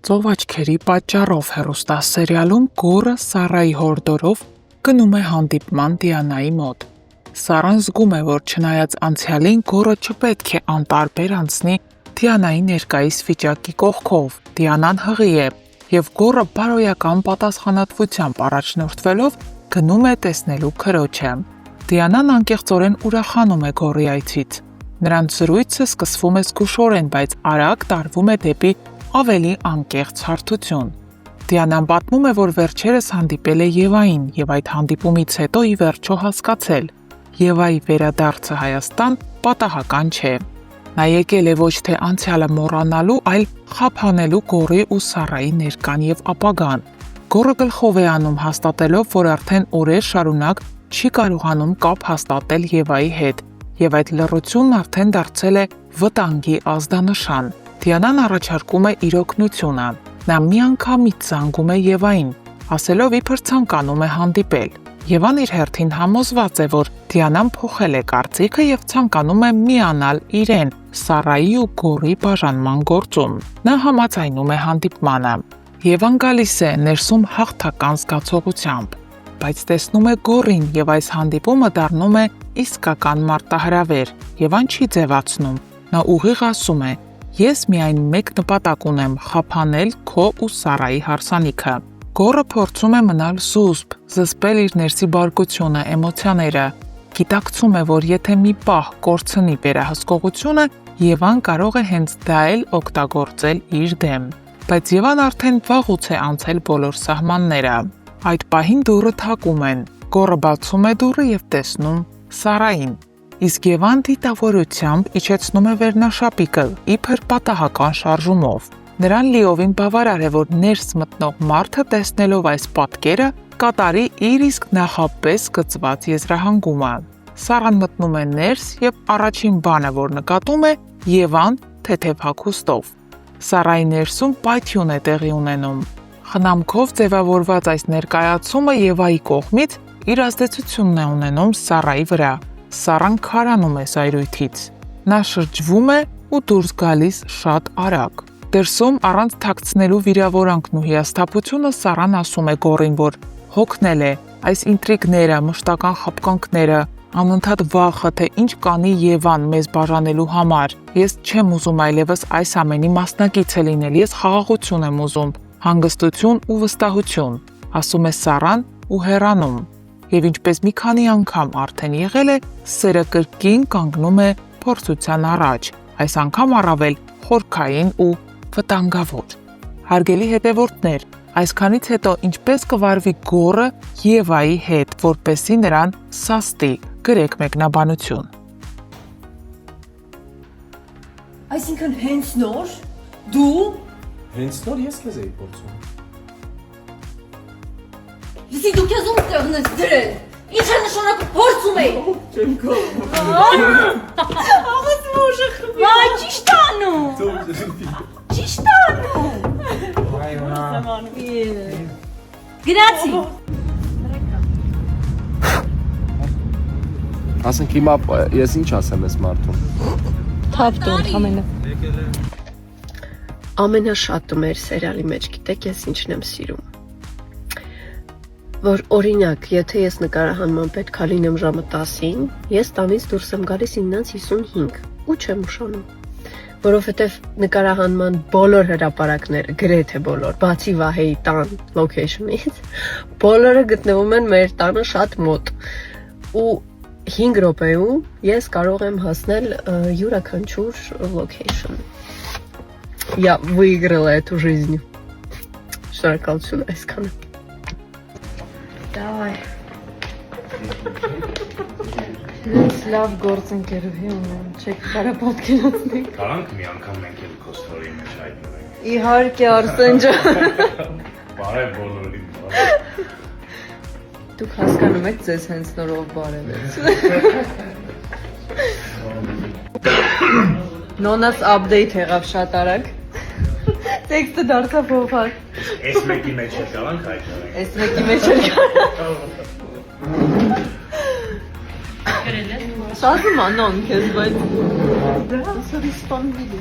ծով աչքերի պատճառով հեռուստասերիալում գոռը Սարայի հորդորով գնում է հանդիպման Դիանայի մոտ։ Սարան զգում է, որ չնայած անցյալին գոռը չպետք է անտարբեր անցնի Դիանայի ներկայիս վիճակի կողքով։ Դիանան հղի է, և գոռը բարոյական պատասխանատվությամբ առաջնորդվելով գնում է տեսնելու քրոջը։ Դիանան անկեղծորեն ուրախանում է գոռի այցից։ Նրանց զրույցը սկսվում է զգուշորեն, բայց արագ տարվում է դեպի ավելի անկեղծ հարթություն։ Դիանան պատմում է, որ վերջերս հանդիպել է Եվային և այդ հանդիպումից հետո ի վերջո հասկացել. Եվայի վերադարձը Հայաստան պատահական չէ։ Նա եկել է ոչ թե անցյալը մոռանալու, այլ խափանելու գոռի ու Սարայի ներկան և ապագան։ Գոռը գլխով է անում, հաստատելով, որ արդեն օրեր շարունակ չի կարողանում կապ հաստատել Եվայի հետ, և այդ լռությունն արդեն դարձել է վտանգի ազդանշան։ Դիանան առաջարկում է իր օգնությունը։ Նա միանգամից զանգում է Եվային, ասելով իբր ցանկանում է հանդիպել։ Եվան իր հերթին համոզված է, որ Դիանան փոխել է կարծիքը և ցանկանում է միանալ իրեն Սարայի ու գոռի բաժանման գործում։ Նա համաձայնում է հանդիպմանը։ Եվան գալիս է ներսում հաղթական զգացողությամբ, բայց տեսնում է գոռին և այս հանդիպումը դառնում է իսկական մարտահրավեր։ Եվան չի ձևացնում։ Նա ուղիղ ասում է. «Ես միայն մեկ նպատակ ունեմ՝ խափանել քո ու Սարայի հարսանիքը»։ Գոռը փորձում է մնալ զուսպ, զսպել իր ներսի բարկությունը, էմոցիաները։ Գիտակցում է, որ եթե մի պահ կորցնի վերահսկողությունը, Եվան կարող է հենց դա էլ օգտագործել իր դեմ։ Բայց Եվան արդեն վաղուց է անցել բոլոր սահմանները։ Այդ պահին դուռը թակում են։ Գոռը բացում է դուռը և տեսնում Սարային։ Իսկ Եվան դիտավորությամբ իջեցնում է վերնաշապիկը, իբր պատահական շարժումով։ Նրան լիովին բավարար է, որ ներս մտնող մարդը տեսնելով այս պատկերը կատարի իր իսկ նախապես գծված եզրահանգումը։ Սարան մտնում է ներս և առաջին բանը, որ նկատում է, Եվան թեթև հագուստով։ Սարայի ներսում պայթյուն է տեղի ունենում։ Խնամքով ձևավորված այս ներկայացումը Եվայի կողմից իր ազդեցությունն է ունենում Սարայի վրա։ Սարան քարանում է զայրույթից։ Նա շրջվում է ու դուրս գալիս շատ արագ։ Դրսում առանց թաքցնելու վիրավորանքն ու հիասթափությունը Սարան ասում է գոռին, որ հոգնել է, այս ինտրիգները, մշտական խաբկանքները, անընդհատ վախը, թե ինչ կանի Եվան մեզ բաժանելու համար։ Ես չեմ ուզում այլևս այս ամենի մասնակիցը լինել, ես խաղաղություն եմ ուզում, հանգստություն ու վստահություն, ասում է Սարան ու հեռանում։ Եվ ինչպես մի քանի անգամ արդեն եղել է, սերը կրկին կանգնում է փորձության առաջ, այս անգամ առավել խորքային ու վտանգավոր։ Հարգելի հետևորդներ, այսքանից հետո ինչպես կվարվի գոռը Եվայի հետ, որպեսզի նրան սաստի, գրեք մեկնաբանություն։ Այսինքն հենց նոր դու Հենց նոր ես քեզ էի փորձում։ Լսի դու քեզ ում տեղն ես դրել։ Ինչ է նշանակում փորձում էի։ Չեմ կարող։ Աղաս մոժը խմի։ Վայ, ճիշտ անում։ Ճիշտ անում։ Գրացի։ Ասենք հիմա ես ինչ ասեմ ես մարդուն։ Թափտուն ամենը։ Ամենաշատը մեր սերիալի մեջ գիտեք ես ինչն եմ սիրում։ Որ օրինակ, եթե ես նկարահանման պետք է լինեմ ժամը 10-ին, ես տանից դուրս եմ գալիս 9:55 ու չեմ ուշանում։ Որովհետև նկարահանման բոլոր հրապարակները, գրեթե բոլոր, բացի Վահեի տան location-ից, բոլորը գտնվում են մեր տանը շատ мод։ Ու 5 րոպեում ես կարող եմ հասնել յուրաքանչյուր location։ Я выиграла эту жизнь. Շնորհակալություն այսքանը։ Давай. Ես լավ գործընկերուհի ունեմ, չեք կարա պատկերացնեք։ Կարանք մի անգամ մենք էլ քո ստորի մեջ հայտնվենք։ Իհարկե Արսեն ջան։ Բարև բոլորին։ Դուք հասկանում եք ձեզ հենց նորով բարևեց։ Նոնաս update եղավ շատ արագ։ Տեքստը դարձավ փոխար։ Այս մեկի մեջ էլ կարանք հայտնվենք։ Այս մեկի մեջ էլ կար։ Սազում անոն քեզ, բայց դա սորի սպանվիլի։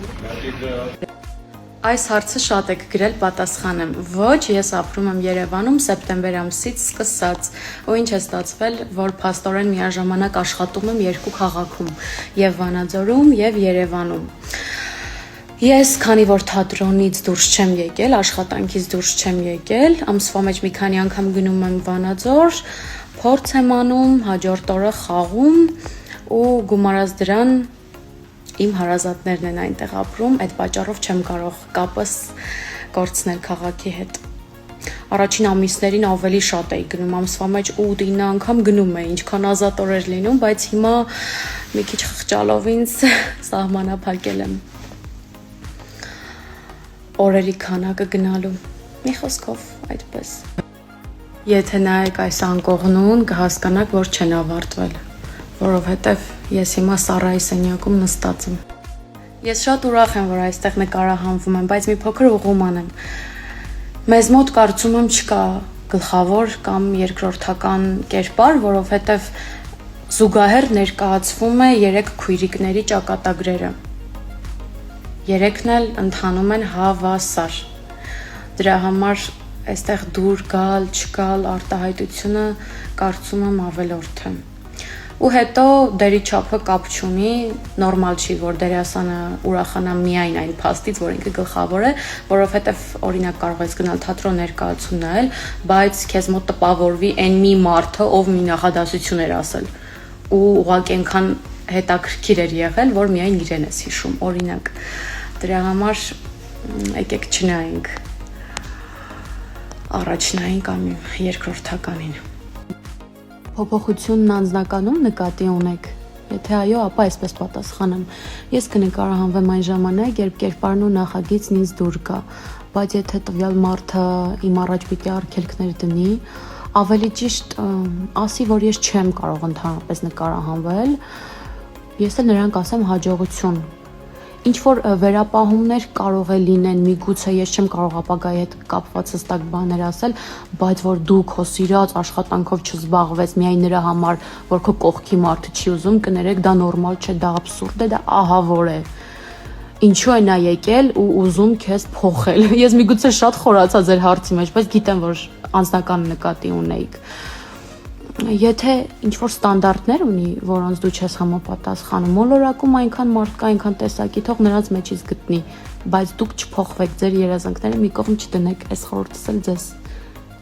Այս հարցը շատ եք գրել, պատասխանեմ։ Ոչ, ես ապրում եմ Երևանում սեպտեմբեր ամսից սկսած։ Ու ինչ է ստացվել, որ փաստորեն միաժամանակ աշխատում եմ երկու քաղաքում՝ եւ Վանաձորում եւ Երևանում։ Ես, քանի որ թատրոնից դուրս չեմ եկել, աշխատանքից դուրս չեմ եկել, ամսվա մեջ մի քանի անգամ գնում եմ Վանաձոր, փորձ եմ անում, հաջորդ օրը խաղում ու գումարած դրան իմ հարազատներն են այնտեղ ապրում, այդ պատճառով չեմ կարող կապս կորցնել քաղաքի հետ։ Առաջին ամիսներին ավելի շատ էի գնում, ամսվա մեջ 8-9 անգամ գնում էի, ինչքան ազատ օրեր լինում, բայց հիմա մի քիչ խղճալով ինձ սահմանափակել եմ օրերի քանակը գնալու։ Մի խոսքով այդպես։ Եթե նայեք այս անկողնուն, կհասկանաք, որ չեն ավարտվել, որովհետև ես հիմա Սարայի սենյակում նստած եմ։ Ես շատ ուրախ եմ, որ այստեղ նկարահանվում եմ, բայց մի փոքր ուղղում անեմ։ Մեզ մոտ կարծում եմ չկա գլխավոր կամ երկրորդական կերպար, որովհետև զուգահեռ ներկայացվում է 3 քույրիկների ճակատագրերը։ 3-ն էլ ընթանում են հավասար։ Դրա համար այստեղ դուր գալ, չգալ արտահայտությունը կարծում եմ ավելորդ է։ Ու հետո դերի չափը կապ չունի, նորմալ չի, որ դերասանը ուրախանա միայն այն փաստից, որ ինքը գլխավոր է, որովհետև օրինակ կարող ես գնալ թատրոն ներկայացում նայել, բայց քեզ մոտ տպավորվի այն մի մարդը, ով մի նախադասություն էր ասել։ Ու ուղղակի այնքան հետաքրքիր էր եղել, որ միայն իրեն ես հիշում, օրինակ։ Դրա համար եկեք չնայենք առաջնային կամ երկրորդականին։ Փոփոխությունն անձնականում նկատի ունեք։ Եթե այո, ապա այսպես պատասխանեմ։ Ես կնկարահանվեմ այն ժամանակ, երբ կերպարն ու նախագիծն ինձ դուր գա, բայց եթե տվյալ մարդը իմ առաջ պիտի արգելքներ դնի, ավելի ճիշտ ասի, որ ես չեմ կարող ընդհանրապես նկարահանվել, ես էլ նրան կասեմ հաջողություն։ Ինչ որ վերապահումներ կարող է լինեն, միգուցե ես չեմ կարող ապագայի հետ կապված հստակ բաներ ասել, բայց որ դու քո սիրած աշխատանքով չզբաղվես միայն նրա համար, որ քո կողքի մարդը չի ուզում, կներեք, դա նորմալ չէ, դա աբսուրդ է, դա ահավոր է։ Ինչու է նա եկել ու ուզում քեզ փոխել։ Ես միգուցե շատ խորացա ձեր հարցի մեջ, բայց գիտեմ, որ անձնական նկատի ունեիք։ Եթե ինչ-որ ստանդարտներ ունի, որոնց դու չես համապատասխանում, մոլորակում այնքան մարդ կա, այնքան տեսակի, թող նրանց մեջից գտնի, բայց դուք չփոխվեք, ձեր երազանքները մի կողմ չդնեք, այս խորհուրդս էլ ձեզ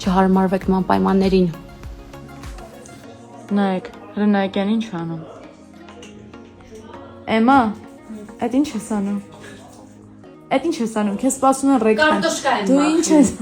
չհարմարվեք նման պայմաններին։ Նայեք, Ռնայկյան ինչ անում։ Էմա, այդ ինչ ես անում։ Այդ ինչ ես անում, քեզ սպասում են ռեկտան։ Դու ինչ ես